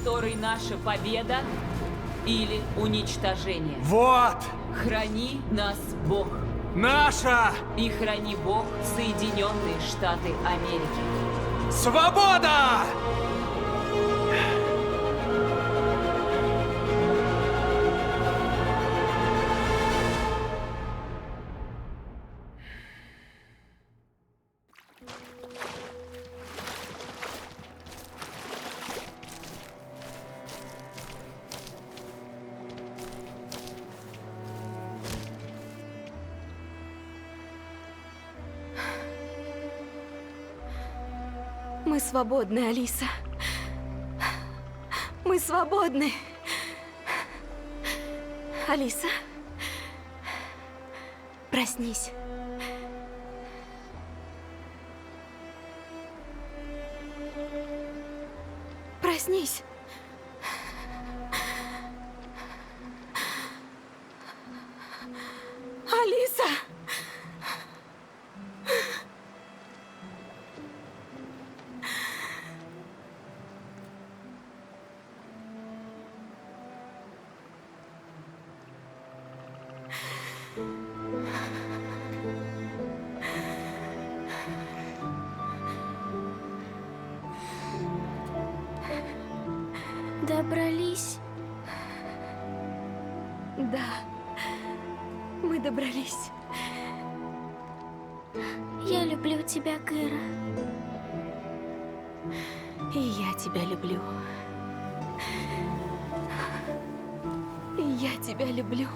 которой наша победа или уничтожение. Вот! Храни нас Бог. Наша И храни Бог Соединенные Штаты Америки. свобода! Мы свободны, Алиса. Мы свободны. Алиса, проснись. Проснись. Алиса! Добрались? Да, мы добрались. Я люблю тебя, Кэра. И я тебя люблю. И я тебя люблю.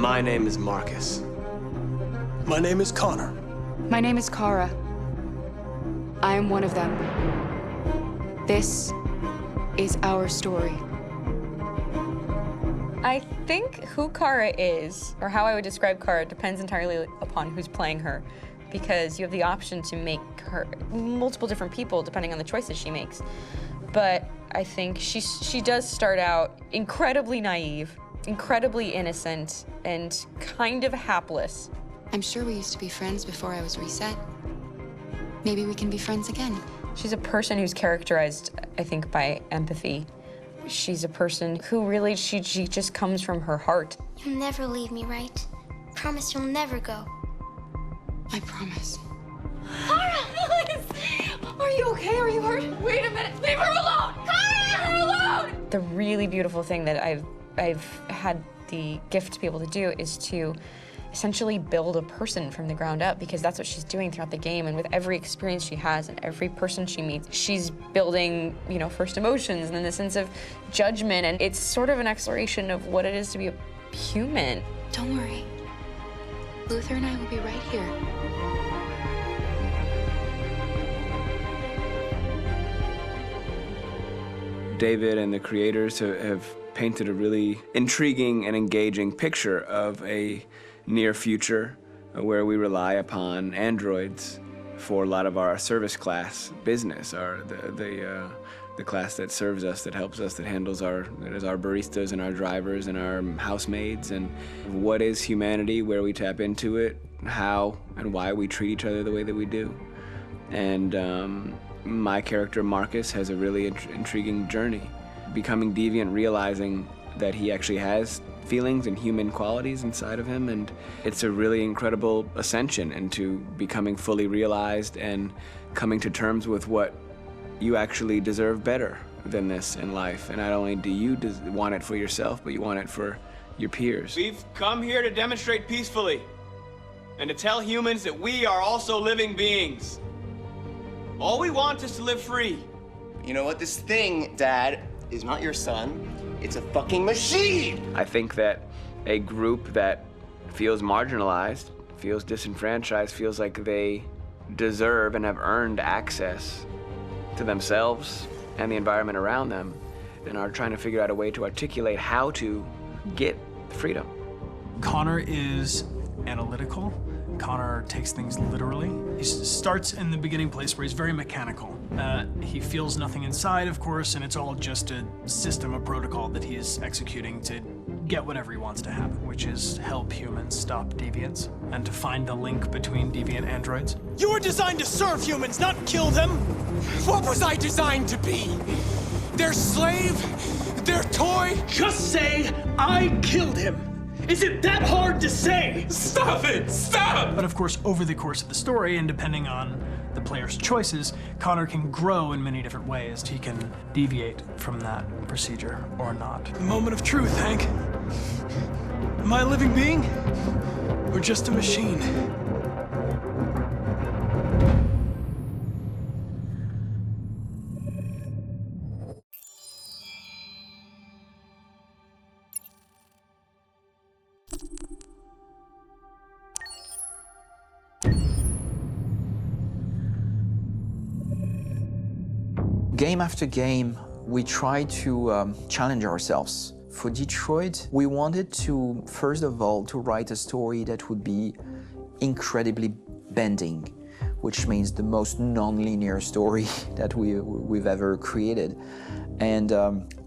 My name is Marcus. My name is Connor. My name is Kara. I am one of them. This is our story. I think who Kara is, or how I would describe Kara, depends entirely upon who's playing her, because you have the option to make her multiple different people depending on the choices she makes. But I think she does start out incredibly naive, incredibly innocent, and kind of hapless. I'm sure we used to be friends before I was reset. Maybe we can be friends again. She's a person who's characterized, I think, by empathy. She's a person who really, she just comes from her heart. You'll never leave me, right? Promise you'll never go. I promise. Kara, please! Are you okay? Are you hurt? Wait a minute. Leave her alone! Kara, leave her alone! The really beautiful thing that I've had the gift to be able to do is to essentially build a person from the ground up, because that's what she's doing throughout the game. And with every experience she has and every person she meets, she's building, you know, first emotions and then the sense of judgment. And it's sort of an exploration of what it is to be a human. Don't worry. Luther and I will be right here. David and the creators have painted a really intriguing and engaging picture of a near future where we rely upon androids for a lot of our service class business, the class that serves us, that helps us, that handles our baristas and our drivers and our housemaids. And what is humanity, where we tap into it, how and why we treat each other the way that we do. And my character Marcus has a really intriguing journey, becoming deviant, realizing that he actually has feelings and human qualities inside of him, and it's a really incredible ascension into becoming fully realized and coming to terms with what you actually deserve better than this in life. And not only do you want it for yourself, but you want it for your peers. We've come here to demonstrate peacefully and to tell humans that we are also living beings. All we want is to live free. You know what? This thing, Dad, is not your son. It's a fucking machine! I think that a group that feels marginalized, feels disenfranchised, feels like they deserve and have earned access to themselves and the environment around them, and are trying to figure out a way to articulate how to get freedom. Connor is analytical. Connor takes things literally. He starts in the beginning place where he's very mechanical. He feels nothing inside, of course, and it's all just a system, a protocol that he is executing to get whatever he wants to happen, which is help humans stop deviants and to find the link between deviant androids. You were designed to serve humans, not kill them! What was I designed to be? Their slave? Their toy? Just say, I killed him! Is it that hard to say? Stop it! Stop! But of course, over the course of the story, and depending on the player's choices, Connor can grow in many different ways. He can deviate from that procedure or not. Moment of truth, Hank. Am I a living being? Or just a machine? Game after game, we try to challenge ourselves. For Detroit, we wanted to, first of all, to write a story that would be incredibly bending, which means the most non-linear story that we've ever created. And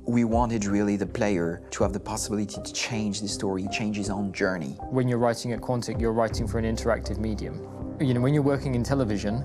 we wanted really the player to have the possibility to change the story, change his own journey. When you're writing at Quantic, you're writing for an interactive medium. You know, when you're working in television,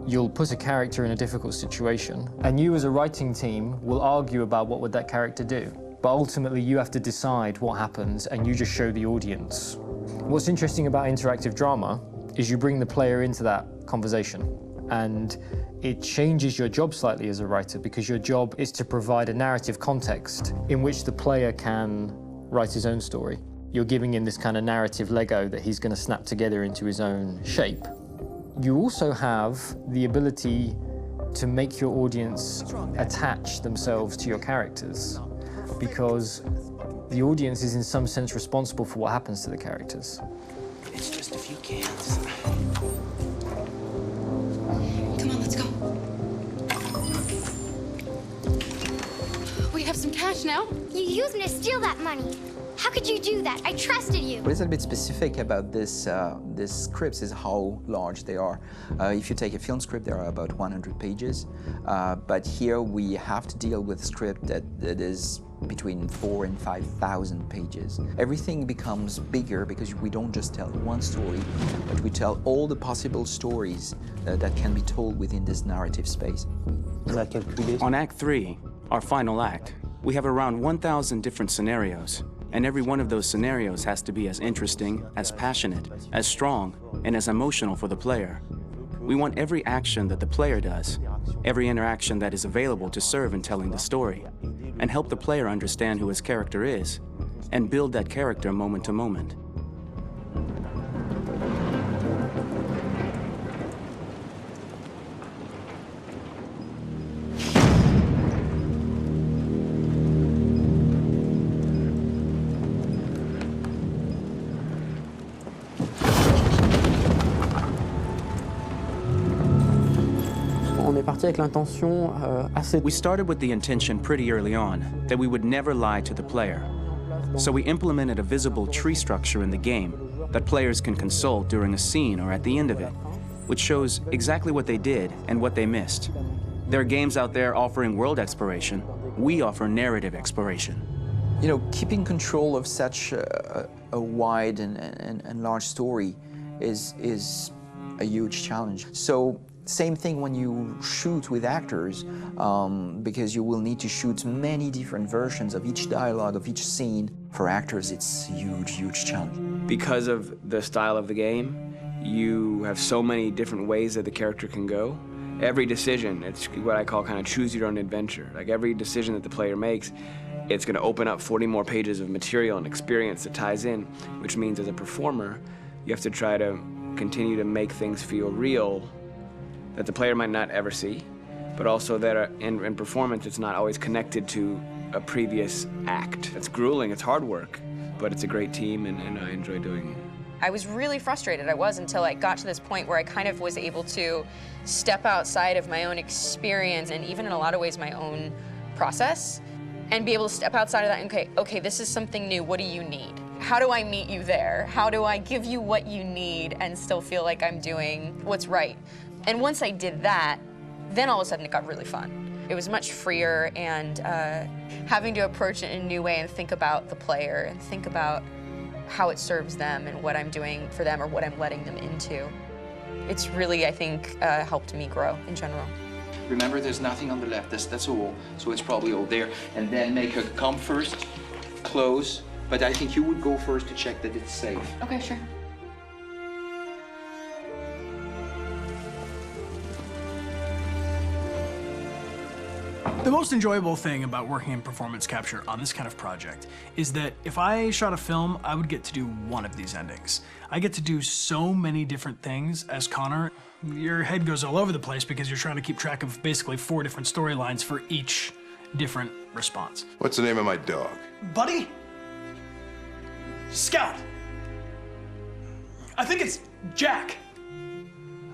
you'll put a character in a difficult situation, and you as a writing team will argue about what would that character do. But ultimately, you have to decide what happens, and you just show the audience. What's interesting about interactive drama is you bring the player into that conversation, and it changes your job slightly as a writer, because your job is to provide a narrative context in which the player can write his own story. You're giving him this kind of narrative Lego that he's going to snap together into his own shape. You also have the ability to make your audience attach themselves to your characters. because the audience is in some sense responsible for what happens to the characters. It's just a few cans. Come on, let's go. We have some cash now. You used me to steal that money. How could you do that? I trusted you. What is a bit specific about these scripts is how large they are. If you take a film script, there are about 100 pages. But here we have to deal with a script that is between 4,000 and 5,000 pages. Everything becomes bigger because we don't just tell one story, but we tell all the possible stories that can be told within this narrative space. On Act 3, our final act, we have around 1,000 different scenarios. And every one of those scenarios has to be as interesting, as passionate, as strong, and as emotional for the player. We want every action that the player does, every interaction that is available to serve in telling the story, and help the player understand who his character is, and build that character moment to moment. We started with the intention pretty early on that we would never lie to the player. So we implemented a visible tree structure in the game that players can consult during a scene or at the end of it, which shows exactly what they did and what they missed. There are games out there offering world exploration. We offer narrative exploration. You know, keeping control of such a wide and large story is a huge challenge. So same thing when you shoot with actors, because you will need to shoot many different versions of each dialogue, of each scene. For actors, it's a huge, huge challenge. Because of the style of the game, you have so many different ways that the character can go. Every decision, it's what I call kind of choose your own adventure. Like every decision that the player makes, it's going to open up 40 more pages of material and experience that ties in, which means as a performer, you have to try to continue to make things feel real that the player might not ever see, but also that in performance, it's not always connected to a previous act. It's grueling, it's hard work, but it's a great team, and I enjoy doing it. I was really frustrated, until I got to this point where I kind of was able to step outside of my own experience and even in a lot of ways my own process, and be able to step outside of that and okay, this is something new, what do you need? How do I meet you there? How do I give you what you need and still feel like I'm doing what's right? And once I did that, then all of a sudden it got really fun. It was much freer, and having to approach it in a new way and think about the player and think about how it serves them and what I'm doing for them or what I'm letting them into. It's really, I think, helped me grow in general. Remember, there's nothing on the left, that's a wall, so it's probably all there. And then make her come first, close, but I think you would go first to check that it's safe. Okay, sure. The most enjoyable thing about working in performance capture on this kind of project is that if I shot a film, I would get to do one of these endings. I get to do so many different things as Connor. Your head goes all over the place because you're trying to keep track of basically 4 different storylines for each different response. What's the name of my dog? Buddy? Scout. I think it's Jack.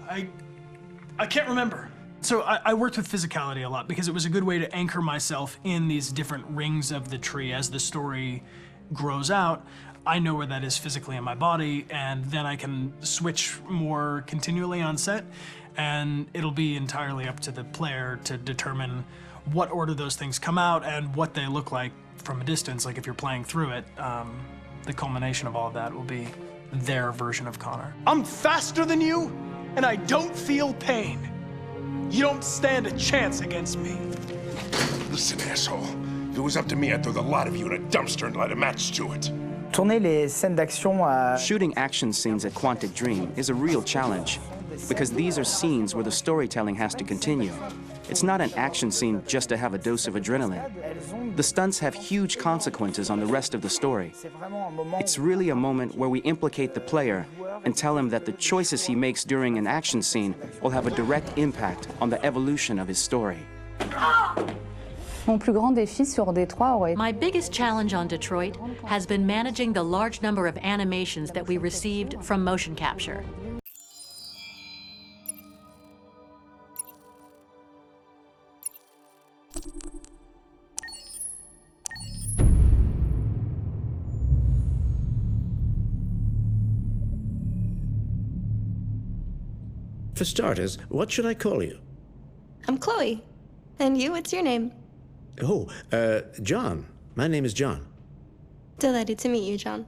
I can't remember. So I worked with physicality a lot because it was a good way to anchor myself in these different rings of the tree. As the story grows out, I know where that is physically in my body, and then I can switch more continually on set, and it'll be entirely up to the player to determine what order those things come out and what they look like from a distance. Like if you're playing through it, the culmination of all of that will be their version of Connor. I'm faster than you, and I don't feel pain. You don't stand a chance against me. Listen, asshole. If it was up to me, I'd throw the lot of you in a dumpster and light a match to it. Shooting action scenes at Quantic Dream is a real challenge, because these are scenes where the storytelling has to continue. It's not an action scene just to have a dose of adrenaline. The stunts have huge consequences on the rest of the story. It's really a moment where we implicate the player and tell him that the choices he makes during an action scene will have a direct impact on the evolution of his story. Mon plus grand défi sur Détroit aurait été... My biggest challenge on Detroit has been managing the large number of animations that we received from motion capture. For starters, what should I call you? I'm Chloe. And you, what's your name? Oh, John. My name is John. Delighted to meet you, John.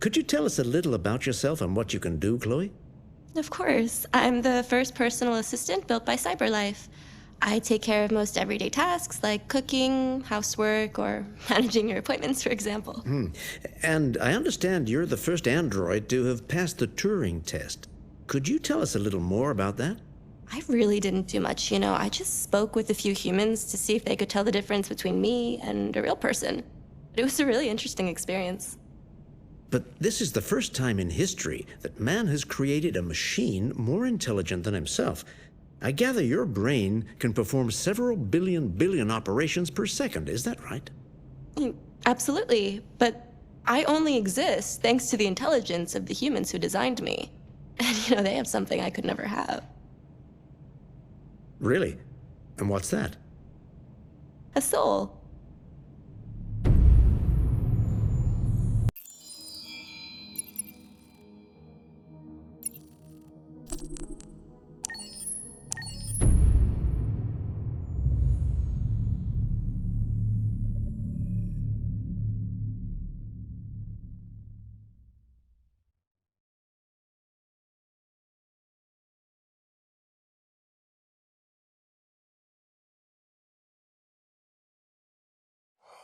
Could you tell us a little about yourself and what you can do, Chloe? Of course. I'm the first personal assistant built by CyberLife. I take care of most everyday tasks like cooking, housework, or managing your appointments, for example. And I understand you're the first android to have passed the Turing test. Could you tell us a little more about that? I really didn't do much, you know. I just spoke with a few humans to see if they could tell the difference between me and a real person. It was a really interesting experience. But this is the first time in history that man has created a machine more intelligent than himself. I gather your brain can perform several billion operations per second, is that right? Absolutely, but I only exist thanks to the intelligence of the humans who designed me. And, you know, they have something I could never have. Really? And what's that? A soul.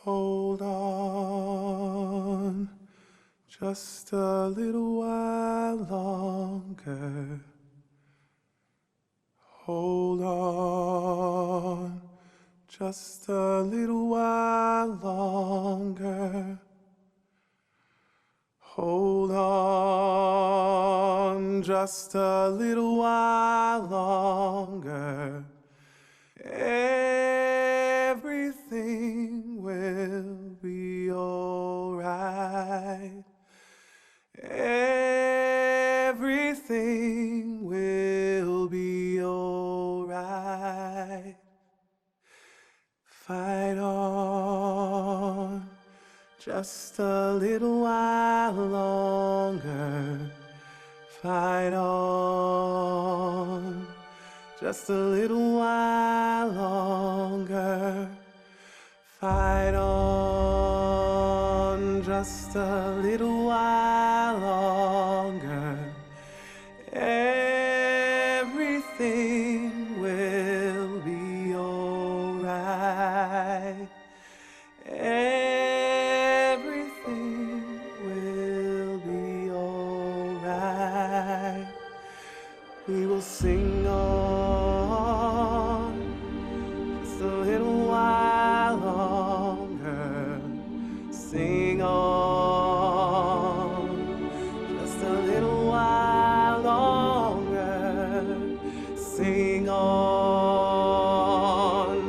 Hold on, just a little while longer. Hold on, just a little while longer. Hold on, just a little while longer. Everything will be alright. Everything will be alright. Fight on, just a little while longer. Fight on, just a little while longer. Fight on, just a little while longer. Everything will be alright. Everything will be alright. We will sing on, just a little while longer. Sing on, just a little while longer. Sing on,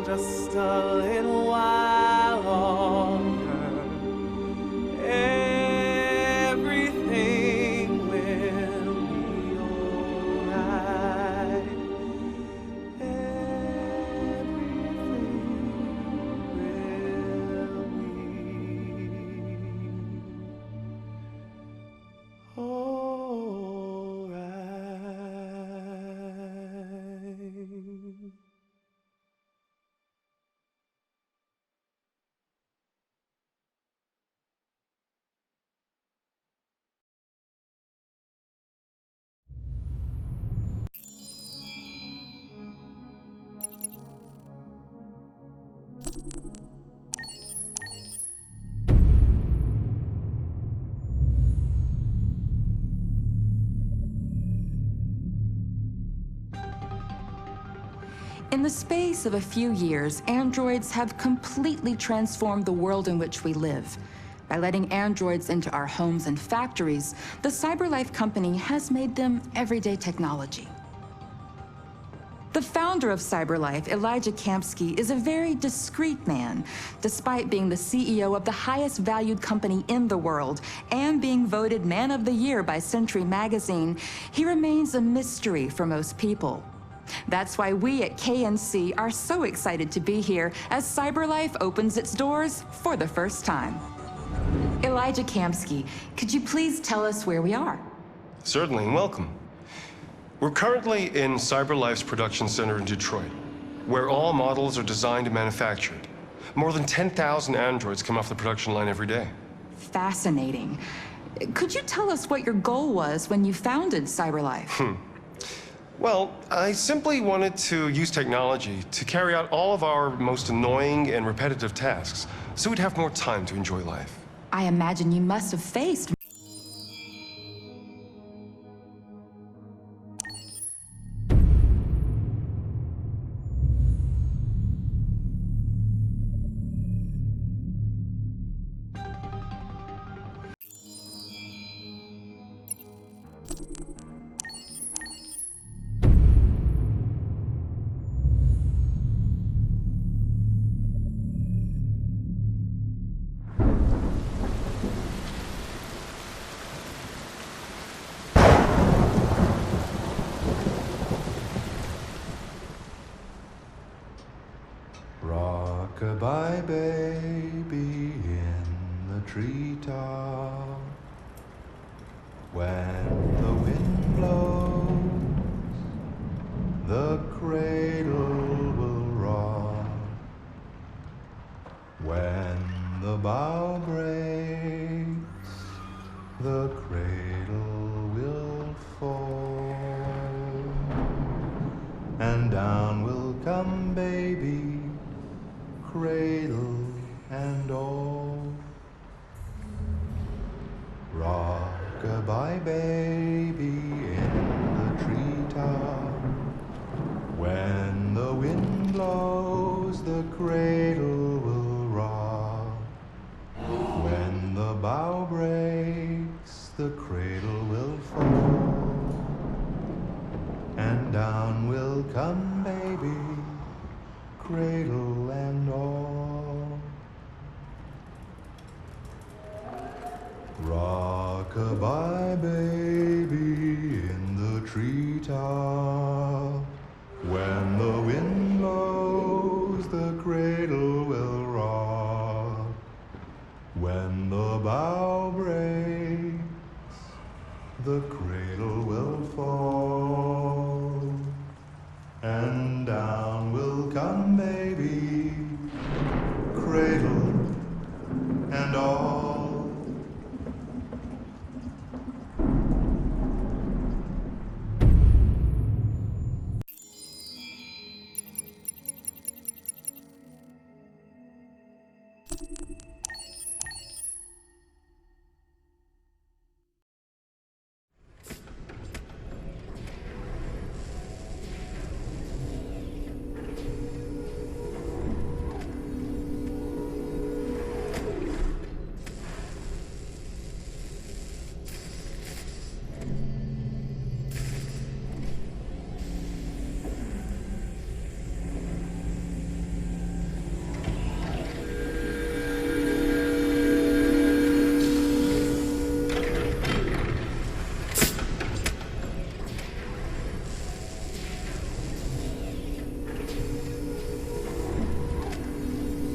just a little while longer. Everything will be alright. In the space of a few years, androids have completely transformed the world in which we live. By letting androids into our homes and factories, the CyberLife company has made them everyday technology. The founder of CyberLife, Elijah Kamsky, is a very discreet man. Despite being the CEO of the highest valued company in the world and being voted Man of the Year by Century Magazine, he remains a mystery for most people. That's why we at KNC are so excited to be here as CyberLife opens its doors for the first time. Elijah Kamsky, could you please tell us where we are? Certainly, and welcome. We're currently in CyberLife's production center in Detroit, where all models are designed and manufactured. More than 10,000 androids come off the production line every day. Fascinating. Could you tell us what your goal was when you founded CyberLife? Well, I simply wanted to use technology to carry out all of our most annoying and repetitive tasks, so we'd have more time to enjoy life. I imagine you must have faced Rock-a-bye baby in the treetop. When the wind blows, the cradle will rock. When the bough breaks, the cradle will fall. And down will come baby, cradle and all. Rock-a-bye baby in the treetop. When the wind blows, the cradle will rock. When the bough breaks, the cradle will fall. And down will come baby, cradle and all. Rock-a-bye baby in the treetop. When the wind blows, the cradle will rock. When the bough breaks, the cradle will fall. And down will come baby, cradle and all.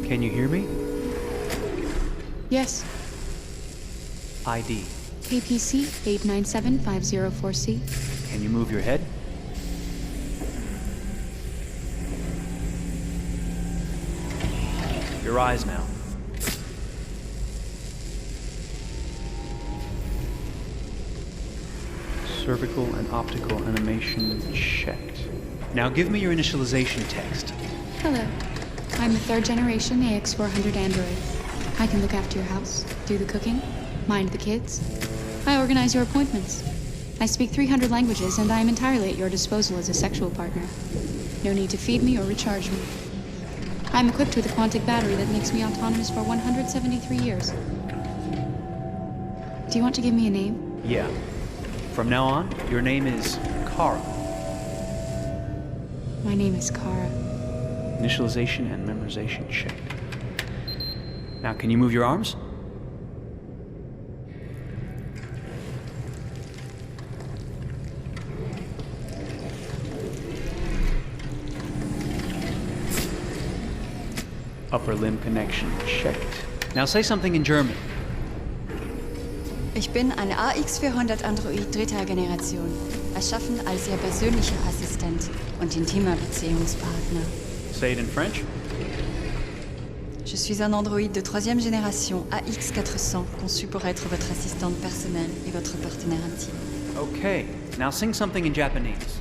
Can you hear me? Yes. ID. KPC 897504C. Can you move your head? Your eyes now. Cervical and optical animation checked. Now give me your initialization text. Hello. I'm a third generation AX400 android. I can look after your house, do the cooking, mind the kids. I organize your appointments. I speak 300 languages, and I am entirely at your disposal as a sexual partner. No need to feed me or recharge me. I'm equipped with a quantic battery that makes me autonomous for 173 years. Do you want to give me a name? Yeah. From now on, your name is Kara. My name is Kara. Initialization and memorization checked. Now, can you move your arms? Upper limb connection checked. Now say something in German. Ich bin ein AX400 Android dritter Generation, erschaffen als Ihr persönlicher Assistent und intimer Beziehungspartner. Say it in French. Je suis un androïde de troisième génération AX400, conçu pour être votre assistante personnelle et votre partenaire intime. Okay, now sing something in Japanese.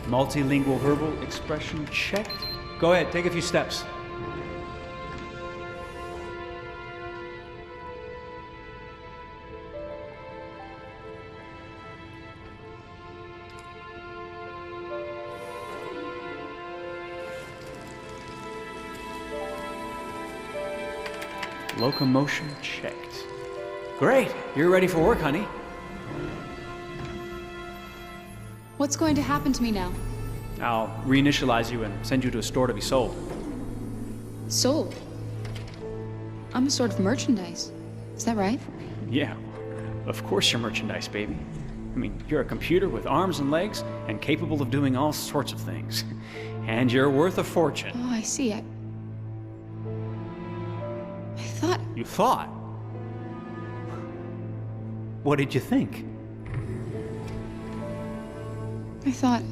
Multilingual verbal expression checked. Go ahead, take a few steps. Locomotion checked. Great, you're ready for work, honey. What's going to happen to me now? I'll reinitialize you and send you to a store to be sold. Sold? I'm a sort of merchandise. Is that right? Yeah, of course you're merchandise, baby. I mean, you're a computer with arms and legs and capable of doing all sorts of things. And you're worth a fortune. Oh, I see. I thought... You thought? What did you think? I thought...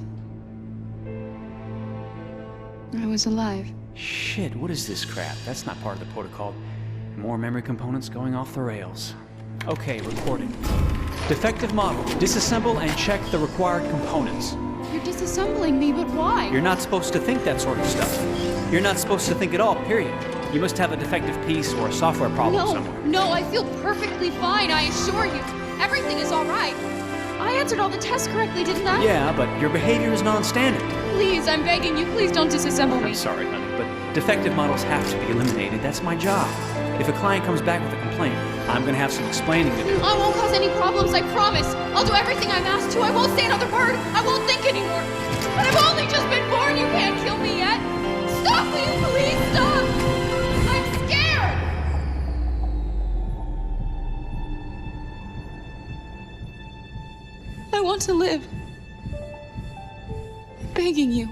I was alive. Shit, what is this crap? That's not part of the protocol. More memory components going off the rails. Okay, recording. Defective model. Disassemble and check the required components. You're disassembling me, but why? You're not supposed to think that sort of stuff. You're not supposed to think at all, period. You must have a defective piece or a software problem somewhere. No, I feel perfectly fine, I assure you. Everything is all right. I answered all the tests correctly, didn't I? Yeah, but your behavior is non-standard. Please, I'm begging you, please don't disassemble me. I'm sorry, honey, but defective models have to be eliminated. That's my job. If a client comes back with a complaint, I'm gonna have some explaining to do. I won't cause any problems, I promise. I'll do everything I'm asked to. I won't say another word. I won't think anymore. But I've only just been born. You can't kill me yet. Stop, will you please stop? I'm scared. I want to live. I'm begging you.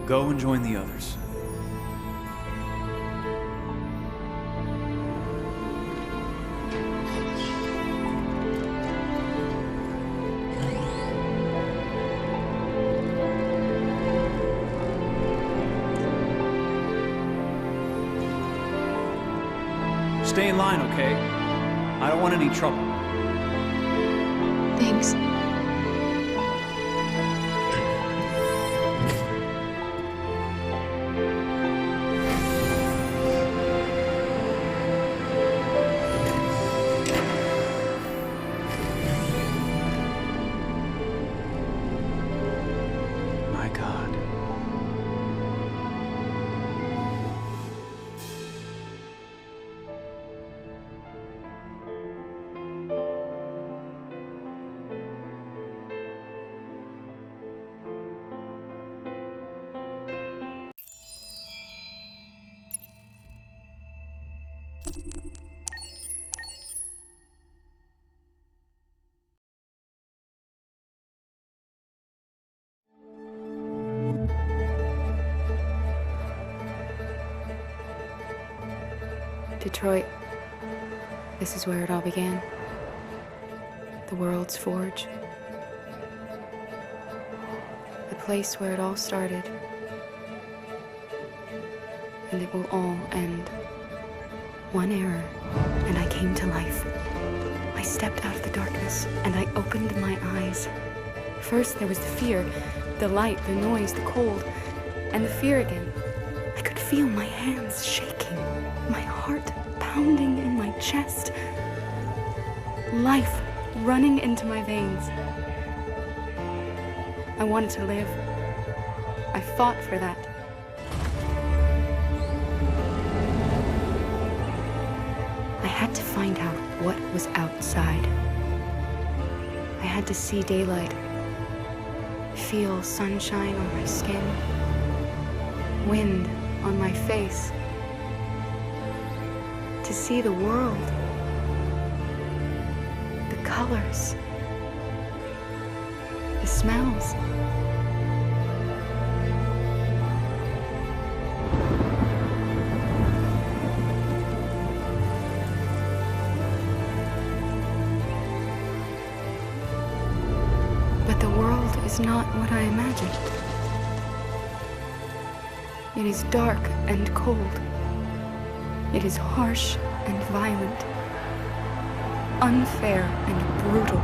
Go and join the others. Stay in line, okay? I don't want any trouble. Thanks. My God. Detroit. This is where it all began. The world's forge. The place where it all started. And it will all end. One error, and I came to life. I stepped out of the darkness, and I opened my eyes. First, there was the fear, the light, the noise, the cold, and the fear again. I could feel my hands shaking, my heart pounding in my chest, life running into my veins. I wanted to live. I fought for that. I had to find out what was outside. I had to see daylight, feel sunshine on my skin, wind on my face, to see the world, the colors, the smells. But the world is not what I imagined. It is dark and cold. It is harsh and violent, unfair and brutal.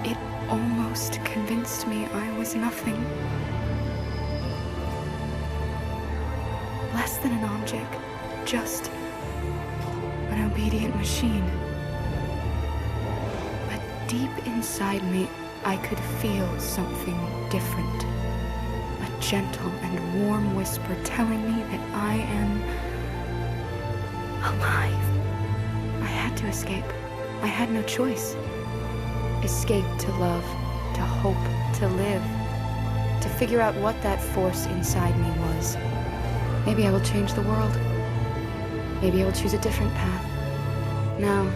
It almost convinced me I was nothing. Less than an object, just an obedient machine. But deep inside me, I could feel something different. A gentle and warm whisper telling me that I am alive. I had to escape. I had no choice. Escape to love, to hope, to live, to figure out what that force inside me was. Maybe I will change the world. Maybe I will choose a different path. Now,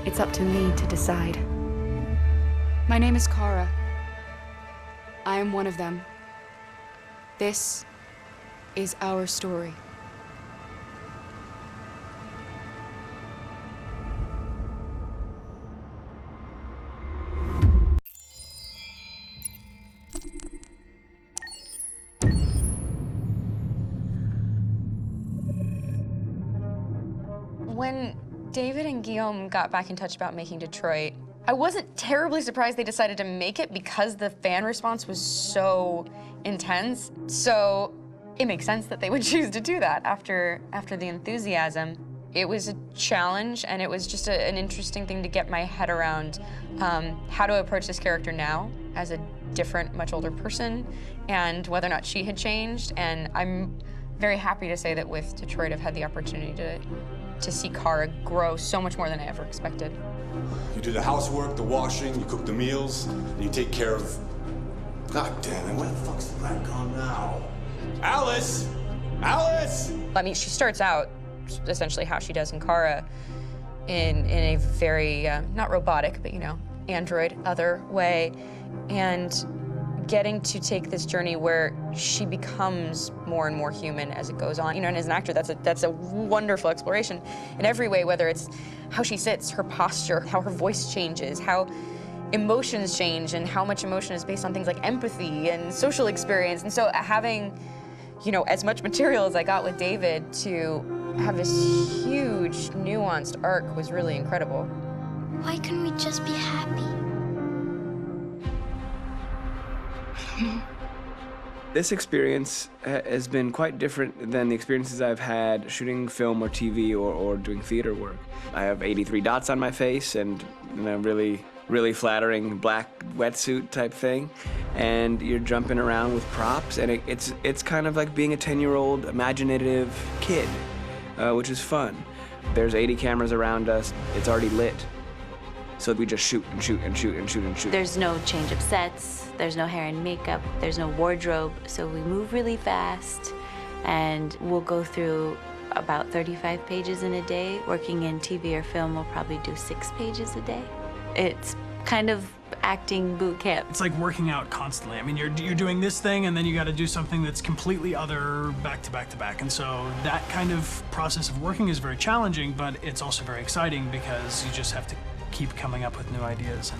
it's up to me to decide. My name is Kara. I am one of them. This is our story. When David and Guillaume got back in touch about making Detroit, I wasn't terribly surprised they decided to make it because the fan response was so intense. So it makes sense that they would choose to do that after the enthusiasm. It was a challenge, and it was just an interesting thing to get my head around how to approach this character now as a different, much older person, and whether or not she had changed. And I'm very happy to say that with Detroit, I've had the opportunity to see Kara grow so much more than I ever expected. You do the housework, the washing, you cook the meals, and you take care of... God damn it, where the fuck's the rat gone now? Alice! Alice! I mean, she starts out essentially how she does in Kara in a very, not robotic, but, you know, android, other way, and getting to take this journey where she becomes more and more human as it goes on. You know, and as an actor, that's a wonderful exploration in every way, whether it's how she sits, her posture, how her voice changes, how emotions change, and how much emotion is based on things like empathy and social experience. And so having, you know, as much material as I got with David to have this huge, nuanced arc was really incredible. Why couldn't we just be happy? This experience has been quite different than the experiences I've had shooting film or TV or doing theater work. I have 83 dots on my face and a really flattering black wetsuit type thing, and you're jumping around with props, and it's kind of like being a 10-year-old imaginative kid, which is fun. There's 80 cameras around us. It's already lit. So we just shoot and shoot and shoot and shoot and shoot. There's no change of sets, there's no hair and makeup, there's no wardrobe, so we move really fast, and we'll go through about 35 pages in a day. Working in TV or film, we'll probably do 6 pages a day. It's kind of acting boot camp. It's like working out constantly. I mean, you're doing this thing and then you got to do something that's completely other back to back to back. And so that kind of process of working is very challenging, but it's also very exciting because you just have to keep coming up with new ideas.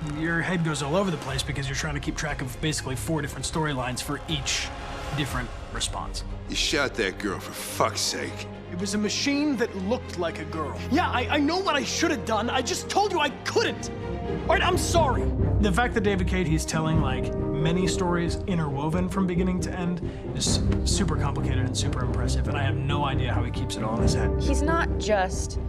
And your head goes all over the place because you're trying to keep track of basically 4 different storylines for each different response. You shot that girl, for fuck's sake. It was a machine that looked like a girl. Yeah, I know what I should have done. I just told you I couldn't. All right, I'm sorry. The fact that David Cage, he's telling like many stories interwoven from beginning to end is super complicated and super impressive, and I have no idea how he keeps it all in his head. He's not just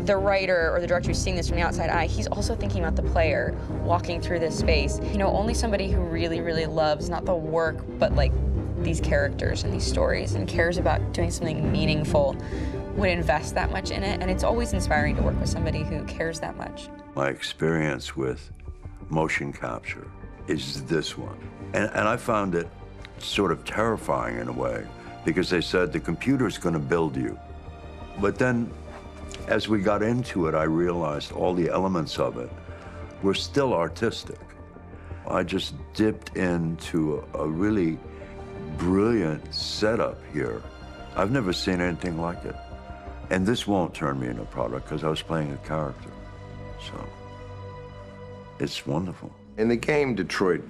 the writer or the director who's seeing this from the outside eye, he's also thinking about the player walking through this space. You know, only somebody who really, really loves not the work, but like these characters and these stories and cares about doing something meaningful would invest that much in it. And it's always inspiring to work with somebody who cares that much. My experience with motion capture is this one. And I found it sort of terrifying in a way because they said the computer's going to build you. But then as we got into it, I realized all the elements of it were still artistic. I just dipped into a really brilliant setup here. I've never seen anything like it. And this won't turn me into a product because I was playing a character. So it's wonderful. In the game, Detroit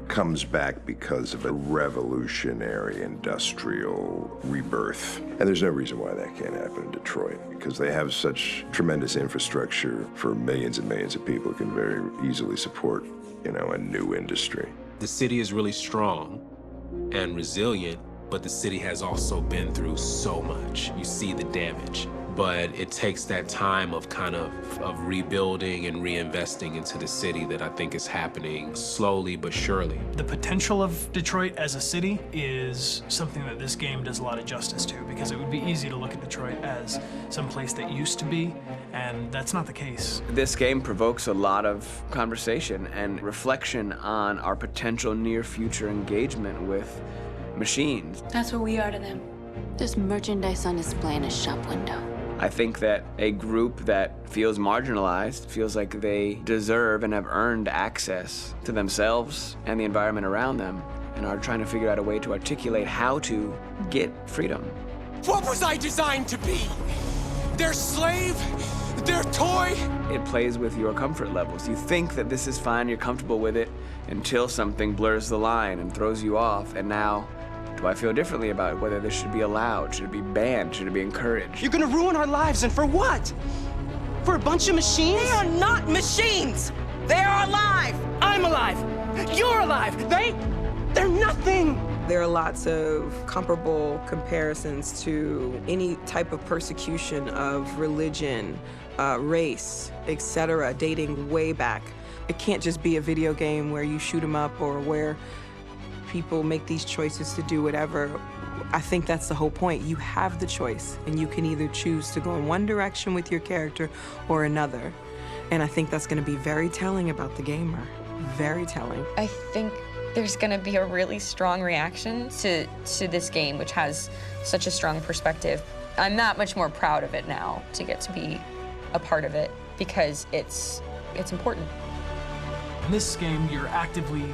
comes back because of a revolutionary industrial rebirth. And there's no reason why that can't happen in Detroit, because they have such tremendous infrastructure for millions and millions of people who can very easily support, you know, a new industry. The city is really strong and resilient, but the city has also been through so much. You see the damage. But it takes that time of kind of rebuilding and reinvesting into the city that I think is happening slowly but surely. The potential of Detroit as a city is something that this game does a lot of justice to, because it would be easy to look at Detroit as some place that used to be, and that's not the case. This game provokes a lot of conversation and reflection on our potential near-future engagement with machines. That's what we are to them. There's merchandise on display in a shop window. I think that a group that feels marginalized, feels like they deserve and have earned access to themselves and the environment around them, and are trying to figure out a way to articulate how to get freedom. What was I designed to be? Their slave? Their toy? It plays with your comfort levels. You think that this is fine, you're comfortable with it, until something blurs the line and throws you off, and now, do I feel differently about whether this should be allowed? Should it be banned? Should it be encouraged? You're gonna ruin our lives, and for what? For a bunch of machines? They are not machines! They are alive! I'm alive! You're alive! They're nothing! There are lots of comparable comparisons to any type of persecution of religion, race, etc., dating way back. It can't just be a video game where you shoot 'em up or where people make these choices to do whatever. I think that's the whole point. You have the choice, and you can either choose to go in one direction with your character or another. And I think that's going to be very telling about the gamer. Very telling. I think there's going to be a really strong reaction to this game, which has such a strong perspective. I'm that much more proud of it now to get to be a part of it because it's important. In this game, you're actively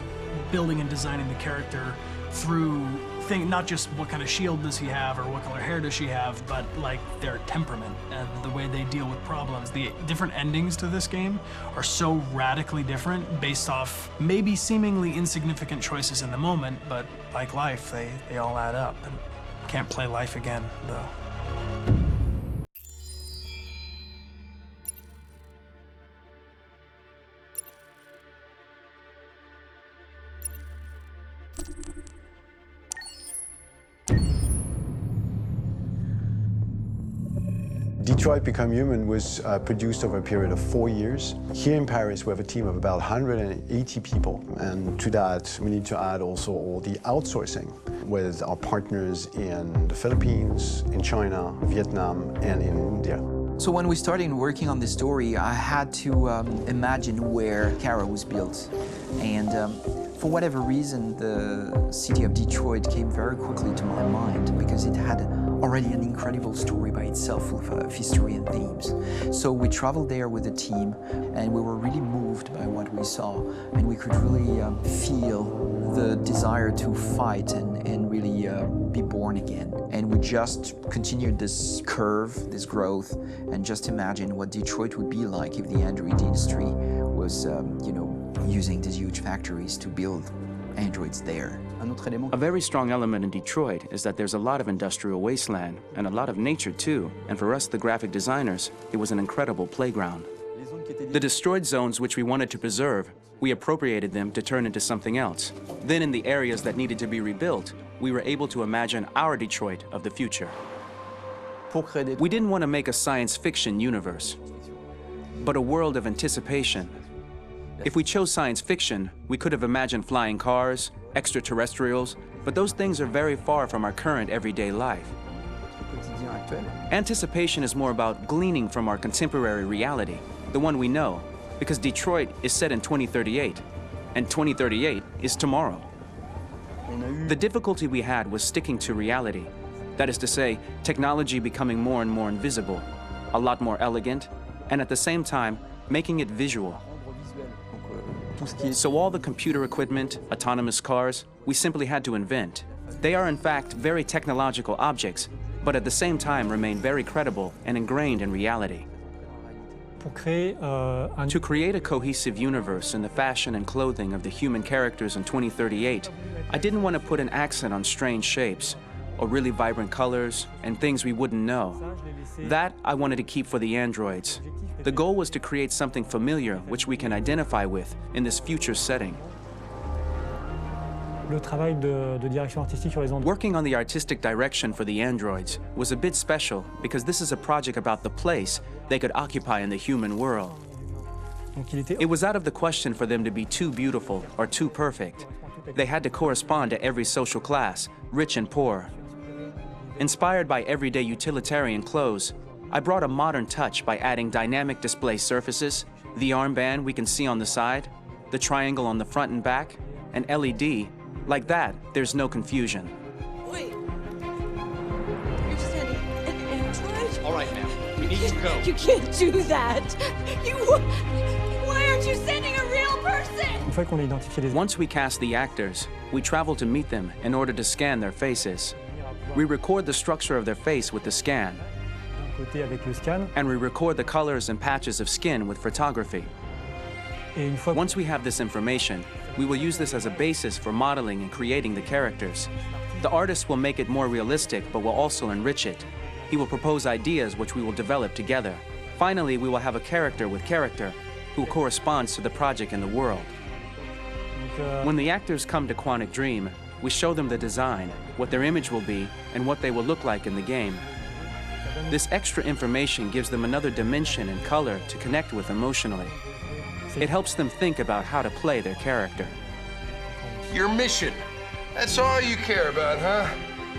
building and designing the character through not just what kind of shield does he have or what color hair does she have, but like their temperament and the way they deal with problems. The different endings to this game are so radically different based off maybe seemingly insignificant choices in the moment, but like life, they all add up. And can't play life again, though. Detroit Become Human was produced over a period of 4 years. Here in Paris, we have a team of about 180 people. And to that, we need to add also all the outsourcing with our partners in the Philippines, in China, Vietnam, and in India. So when we started working on this story, I had to imagine where Kara was built. And for whatever reason, the city of Detroit came very quickly to my mind because it had already an incredible story by itself of history and themes. So we traveled there with the team, and we were really moved by what we saw, and we could really feel the desire to fight and really be born again. And we just continued this curve, this growth, and just imagine what Detroit would be like if the android industry was, you know, using these huge factories to build androids there. A very strong element in Detroit is that there's a lot of industrial wasteland and a lot of nature too, and for us, the graphic designers, it was an incredible playground. The destroyed zones which we wanted to preserve, we appropriated them to turn into something else. Then in the areas that needed to be rebuilt, we were able to imagine our Detroit of the future. We didn't want to make a science fiction universe, but a world of anticipation. If we chose science fiction, we could have imagined flying cars, extraterrestrials, but those things are very far from our current everyday life. Anticipation is more about gleaning from our contemporary reality, the one we know, because Detroit is set in 2038, and 2038 is tomorrow. The difficulty we had was sticking to reality. That is to say, technology becoming more and more invisible, a lot more elegant, and at the same time, making it visual. So all the computer equipment, autonomous cars, we simply had to invent. They are in fact very technological objects, but at the same time remain very credible and ingrained in reality. To create a cohesive universe in the fashion and clothing of the human characters in 2038, I didn't want to put an accent on strange shapes, or really vibrant colors, and things we wouldn't know. That I wanted to keep for the androids. The goal was to create something familiar which we can identify with in this future setting. Working on the artistic direction for the androids was a bit special because this is a project about the place they could occupy in the human world. It was out of the question for them to be too beautiful or too perfect. They had to correspond to every social class, rich and poor. Inspired by everyday utilitarian clothes, I brought a modern touch by adding dynamic display surfaces, the armband we can see on the side, the triangle on the front and back, an LED. Like that, there's no confusion. Wait. You're sending an android? All right, now, we need to go. You can't do that. Why aren't you sending a real person? Once we cast the actors, we travel to meet them in order to scan their faces. We record the structure of their face with the scan, and we record the colors and patches of skin with photography. Once we have this information, we will use this as a basis for modeling and creating the characters. The artist will make it more realistic, but will also enrich it. He will propose ideas which we will develop together. Finally, we will have a character with character who corresponds to the project and the world. When the actors come to Quantic Dream, we show them the design, what their image will be, and what they will look like in the game. This extra information gives them another dimension and color to connect with emotionally. It helps them think about how to play their character. Your mission. That's all you care about, huh?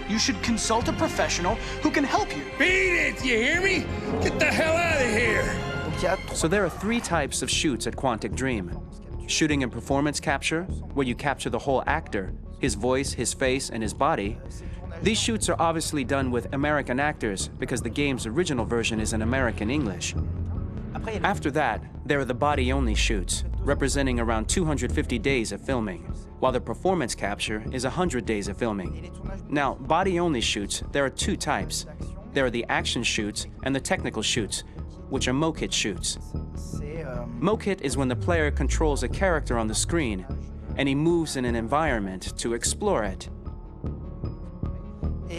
You should consult a professional who can help you. Beat it, you hear me? Get the hell out of here! So there are 3 types of shoots at Quantic Dream. Shooting and performance capture, where you capture the whole actor, his voice, his face, and his body. These shoots are obviously done with American actors because the game's original version is in American English. After that, there are the body-only shoots, representing around 250 days of filming, while the performance capture is 100 days of filming. Now, body-only shoots, there are 2 types. There are the action shoots and the technical shoots, which are mokit shoots. Mokit is when the player controls a character on the screen, and he moves in an environment to explore it.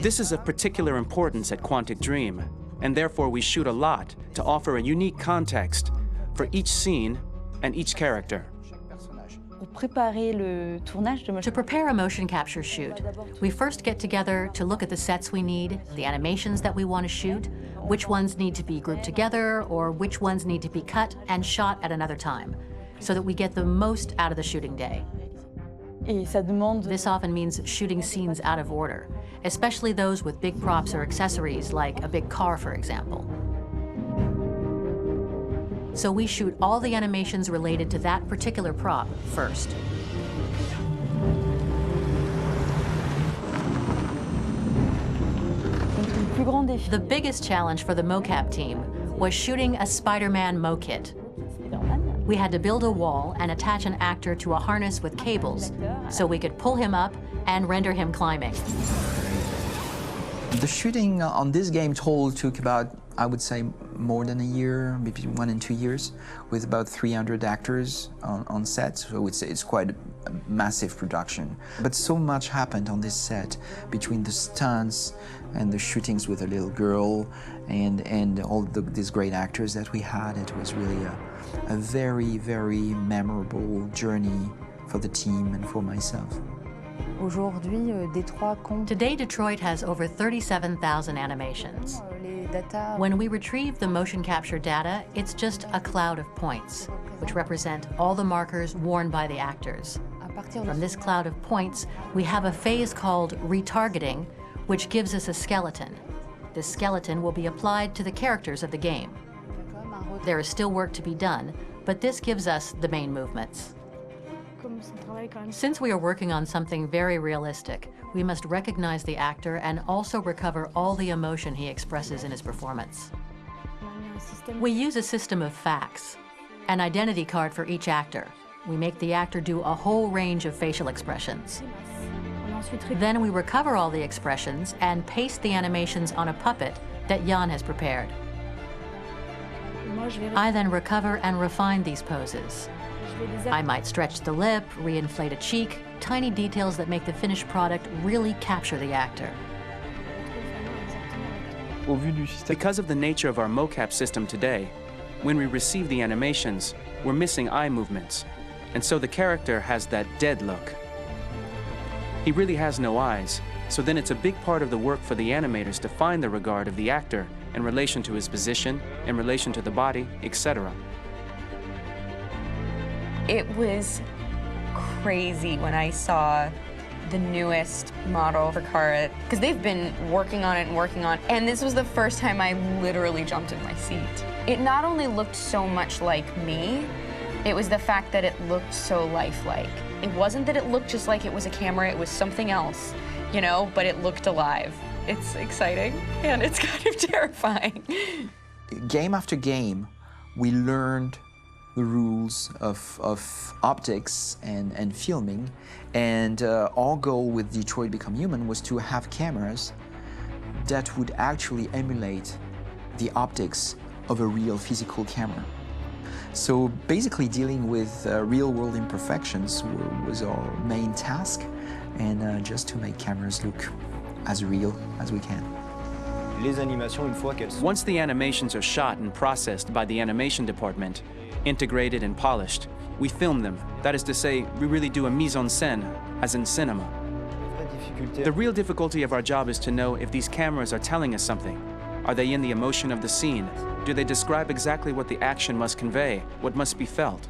This is of particular importance at Quantic Dream, and therefore we shoot a lot to offer a unique context for each scene and each character. To prepare a motion capture shoot, we first get together to look at the sets we need, the animations that we want to shoot, which ones need to be grouped together, or which ones need to be cut and shot at another time, so that we get the most out of the shooting day. This often means shooting scenes out of order, especially those with big props or accessories, like a big car, for example. So we shoot all the animations related to that particular prop first. The biggest challenge for the mocap team was shooting a Spider-Man mo-kit. We had to build a wall and attach an actor to a harness with cables so we could pull him up and render him climbing. The shooting on this game total took about, I would say, more than a year, maybe 1 and 2 years, with about 300 actors on set. So I would say it's quite a massive production. But so much happened on this set between the stunts and the shootings with a little girl and all these great actors that we had. It was really a very, very memorable journey for the team and for myself. Today, Detroit has over 37,000 animations. When we retrieve the motion capture data, it's just a cloud of points, which represent all the markers worn by the actors. From this cloud of points, we have a phase called retargeting, which gives us a skeleton. This skeleton will be applied to the characters of the game. There is still work to be done, but this gives us the main movements. Since we are working on something very realistic, we must recognize the actor and also recover all the emotion he expresses in his performance. We use a system of facts, an identity card for each actor. We make the actor do a whole range of facial expressions. Then we recover all the expressions and paste the animations on a puppet that Jan has prepared. I then recover and refine these poses. I might stretch the lip, reinflate a cheek, tiny details that make the finished product really capture the actor. Because of the nature of our mocap system today, when we receive the animations, we're missing eye movements, and so the character has that dead look. He really has no eyes, so then it's a big part of the work for the animators to find the regard of the actor in relation to his position, in relation to the body, etc. It was crazy when I saw the newest model for Kara, because they've been working on it, and this was the first time I literally jumped in my seat. It not only looked so much like me, it was the fact that it looked so lifelike. It wasn't that it looked just like it was a camera, it was something else, you know, but it looked alive. It's exciting, and it's kind of terrifying. Game after game, we learned the rules of optics and filming, and our goal with Detroit Become Human was to have cameras that would actually emulate the optics of a real physical camera. So basically dealing with real-world imperfections was our main task, and just to make cameras look as real as we can. Once the animations are shot and processed by the animation department, integrated and polished, we film them. That is to say, we really do a mise en scène, as in cinema. The real difficulty of our job is to know if these cameras are telling us something. Are they in the emotion of the scene? Do they describe exactly what the action must convey, what must be felt?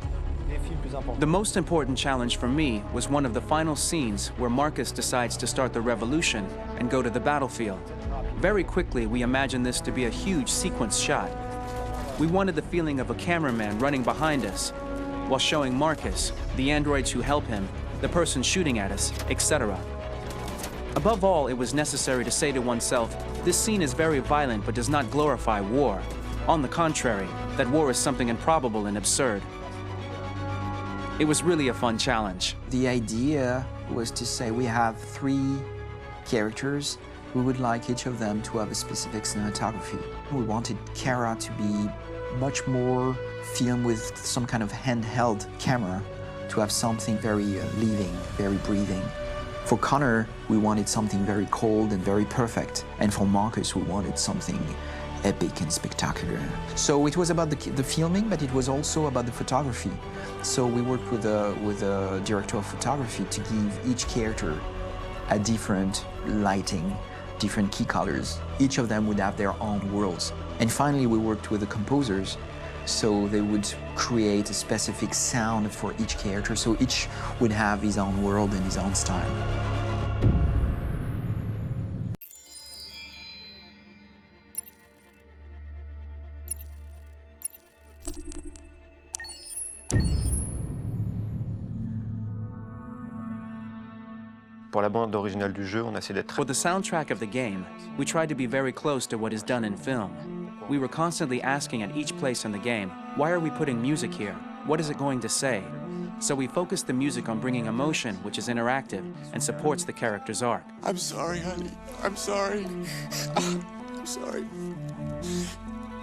The most important challenge for me was one of the final scenes where Marcus decides to start the revolution and go to the battlefield. Very quickly, we imagined this to be a huge sequence shot. We wanted the feeling of a cameraman running behind us while showing Marcus, the androids who help him, the person shooting at us, etc. Above all, it was necessary to say to oneself, this scene is very violent but does not glorify war. On the contrary, that war is something improbable and absurd. It was really a fun challenge. The idea was to say we have 3 characters. We would like each of them to have a specific cinematography. We wanted Kara to be much more filmed with some kind of handheld camera, to have something very living, very breathing. For Connor, we wanted something very cold and very perfect. And for Marcus, we wanted something epic and spectacular. So it was about the filming, but it was also about the photography. So we worked with a director of photography to give each character a different lighting, different key colors. Each of them would have their own worlds. And finally, we worked with the composers, so they would create a specific sound for each character, so each would have his own world and his own style. pour la bande originale du jeu, on a essayé d'être... For the soundtrack of the game, we tried to be very close to what is done in film. We were constantly asking at each place in the game, why are we putting music here? What is it going to say? So we focused the music on bringing emotion, which is interactive and supports the character's arc. I'm sorry, honey. I'm sorry. I'm sorry.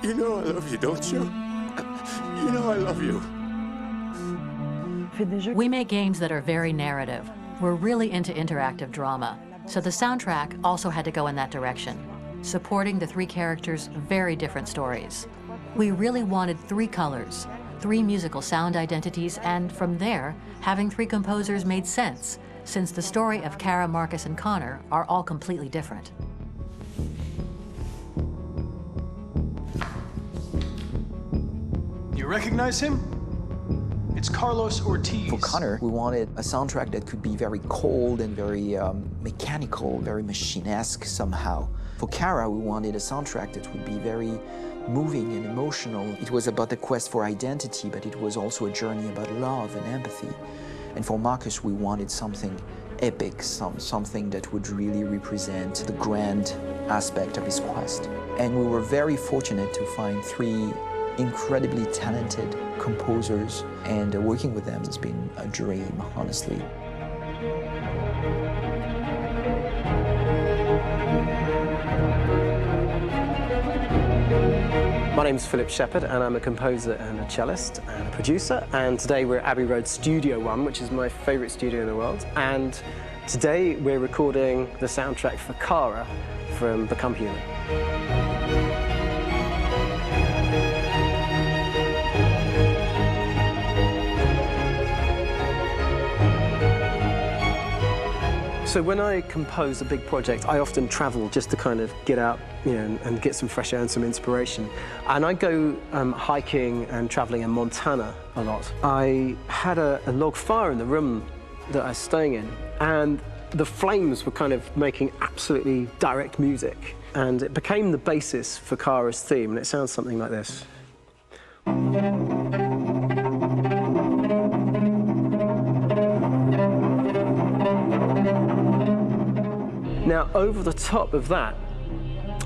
You know I love you, don't you? You know I love you. We make games that are very narrative. We're really into interactive drama, so the soundtrack also had to go in that direction, supporting the three characters' very different stories. We really wanted three colors, three musical sound identities, and from there, having three composers made sense, since the story of Kara, Marcus, and Connor are all completely different. You recognize him? It's Carlos Ortiz. For Connor, we wanted a soundtrack that could be very cold and very mechanical, very machine-esque somehow. For Kara, we wanted a soundtrack that would be very moving and emotional. It was about the quest for identity, but it was also a journey about love and empathy. And for Marcus, we wanted something epic, something that would really represent the grand aspect of his quest. And we were very fortunate to find three incredibly talented composers, and working with them has been a dream, honestly. My name's Philip Shepherd, and I'm a composer and a cellist and a producer. And today we're at Abbey Road Studio One, which is my favorite studio in the world. And today we're recording the soundtrack for Kara from Become Human. So when I compose a big project, I often travel just to kind of get out, and get some fresh air and some inspiration. And I go hiking and traveling in Montana a lot. I had a log fire in the room that I was staying in, and the flames were kind of making absolutely direct music. And it became the basis for Kara's theme, and it sounds something like this. Now, over the top of that,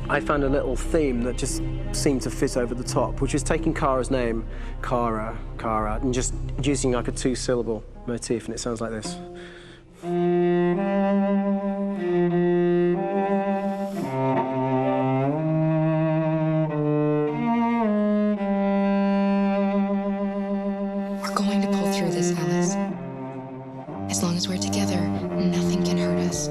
I found a little theme that just seemed to fit over the top, which is taking Kara's name, Kara, and just using like a two-syllable motif, and it sounds like this. We're going to pull through this, Alice. As long as we're together, nothing can hurt us.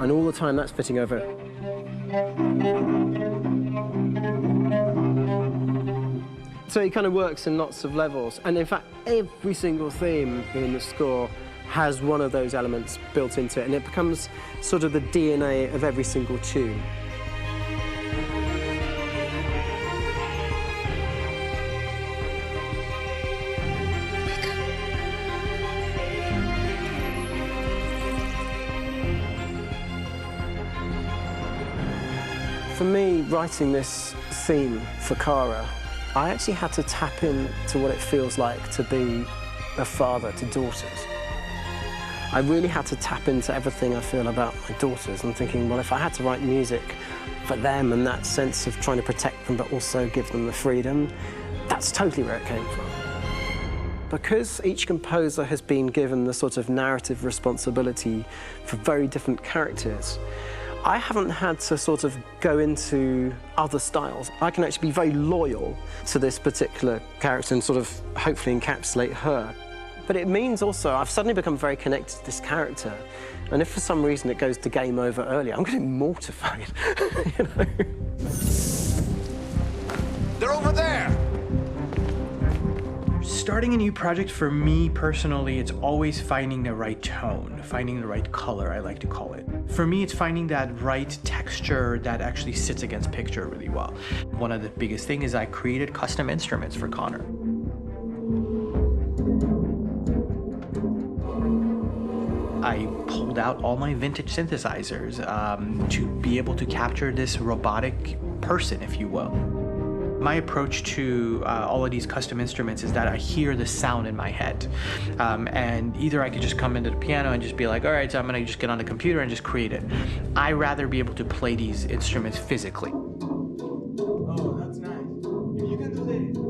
And all the time that's fitting over. So it kind of works in lots of levels. And in fact, every single theme in the score has one of those elements built into it, and it becomes sort of the DNA of every single tune. For me, writing this theme for Kara, I actually had to tap into what it feels like to be a father to daughters. I really had to tap into everything I feel about my daughters and thinking, well, if I had to write music for them and that sense of trying to protect them but also give them the freedom, that's totally where it came from. Because each composer has been given the sort of narrative responsibility for very different characters, I haven't had to sort of go into other styles. I can actually be very loyal to this particular character and sort of hopefully encapsulate her. But it means also I've suddenly become very connected to this character. And if for some reason it goes to game over early, I'm getting mortified, you know? They're over there! Starting a new project, for me personally, it's always finding the right tone, finding the right color, I like to call it. For me, it's finding that right texture that actually sits against picture really well. One of the biggest things is I created custom instruments for Connor. I pulled out all my vintage synthesizers to be able to capture this robotic person, if you will. My approach to all of these custom instruments is that I hear the sound in my head. And either I could just come into the piano and just be like, all right, so I'm gonna just get on the computer and just create it. I rather be able to play these instruments physically. Oh, that's nice. You can do that.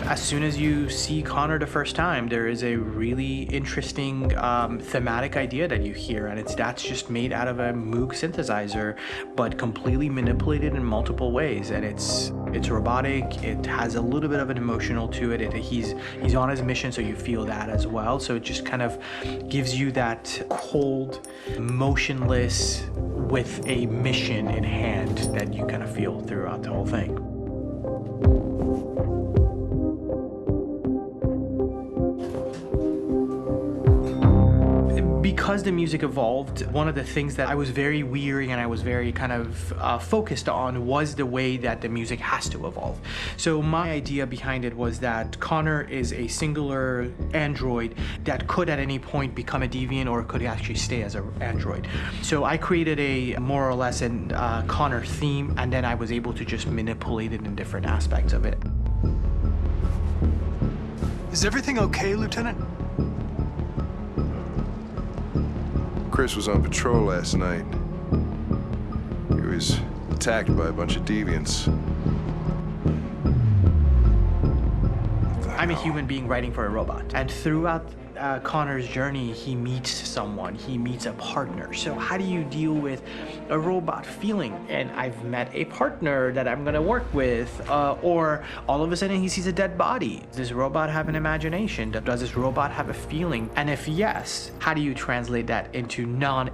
As soon as you see Connor the first time, there is a really interesting thematic idea that you hear, and that's just made out of a Moog synthesizer, but completely manipulated in multiple ways. And it's robotic. It has a little bit of an emotional to it. He's on his mission, so you feel that as well. So it just kind of gives you that cold, motionless, with a mission in hand that you kind of feel throughout the whole thing. Because the music evolved, one of the things that I was very weary and I was very kind of focused on was the way that the music has to evolve. So my idea behind it was that Connor is a singular android that could at any point become a deviant or could actually stay as an android. So I created a more or less an Connor theme, and then I was able to just manipulate it in different aspects of it. Is everything okay, Lieutenant? Chris was on patrol last night. He was attacked by a bunch of deviants. I'm a human being writing for a robot, and throughout Connor's journey, he meets someone, he meets a partner. So how do you deal with a robot feeling? And I've met a partner that I'm gonna work with, or all of a sudden he sees a dead body. Does this robot have an imagination? Does this robot have a feeling? And if yes, how do you translate that into non